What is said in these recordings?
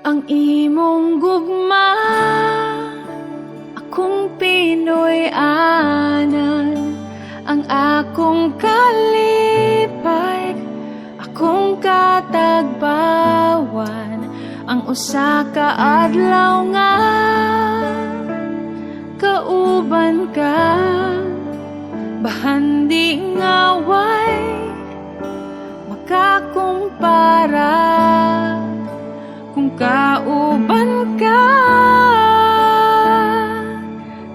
ang imong gugma, akong Pinoy anan, ang akong kalipay, akong katagbawan, ang usa ka adlaw nga kauban ka, bahan di ngaway makakumpara kung kauban ka,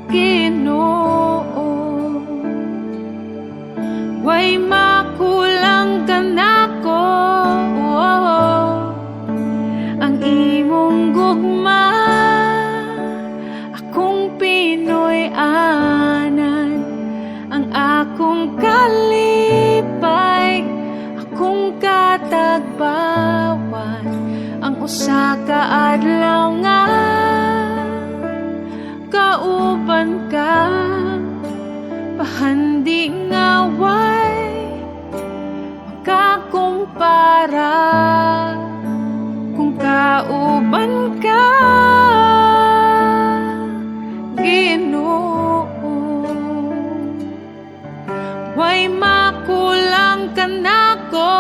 Ginoo. Way makulang ka nako, ang imong gugma, akong Pinoy anan, ang akong kalipay, akong katagbawan, ang usa ka adlaw nga kauban ka, pahandi ngaway makakumpara kung kauban ka, Ginoo. Way makulang ka nako,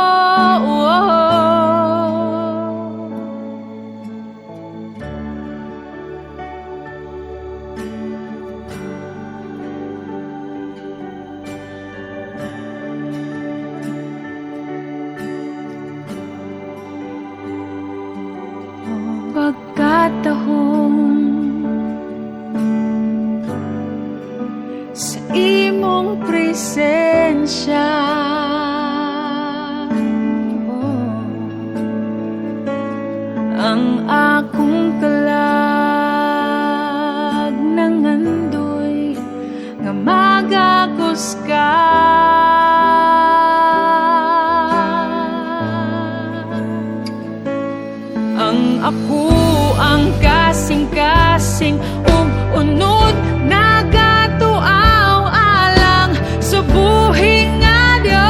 pagkatahon sa imong presensya, ang akong kalag nangandoy nga magagos ka, ang ako ang kasing-kasing unod nagatuaw alang sa buhing nga Dios.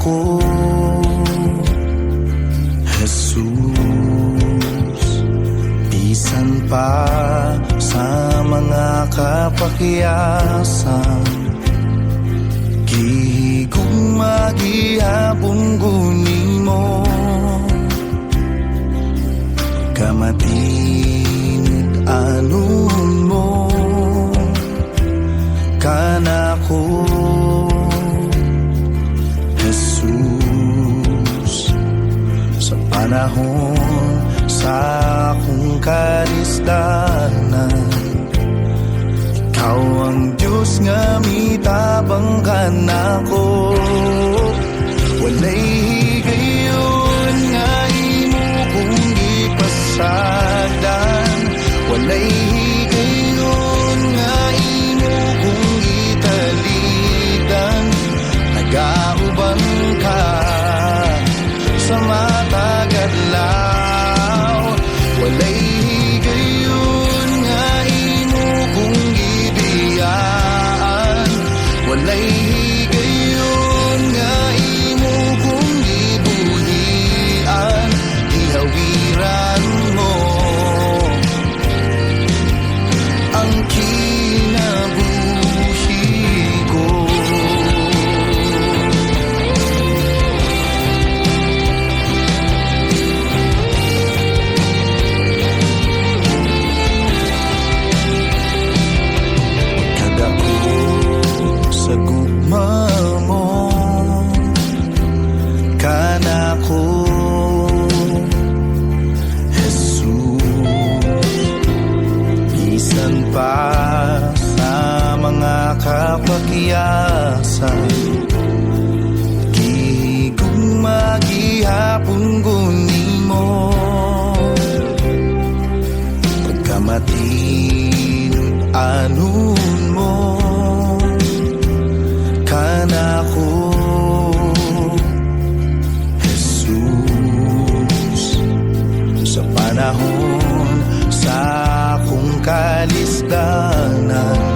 ko, Jesus. Bisan pa sa mga kapakiyasan, gihigugma gihapon guni mo, kamatinid anon mo kanako, Jesus. Sa panahon sa akong kalisdanan, ikaw ang Diyos nga mitabang ka nako. Walay higayon nga imo kung gipasagdan, walay higayon nga imo kung gitaligan. Nagauban ka sa matag adlaw, walay higayon nga imo kung gibiyaan, walay higayon nga imo kung gibuhian. Ihawiran mo ang kinabuhi ko. Kadako sa gugma mo kanako, Jesus. Bisan pa sa mga kapakiyasan, gihigugma gihapon guni mo, pagkamatinod anon mo kanako, Jesus. Sa panahon sa akong kalisdanan,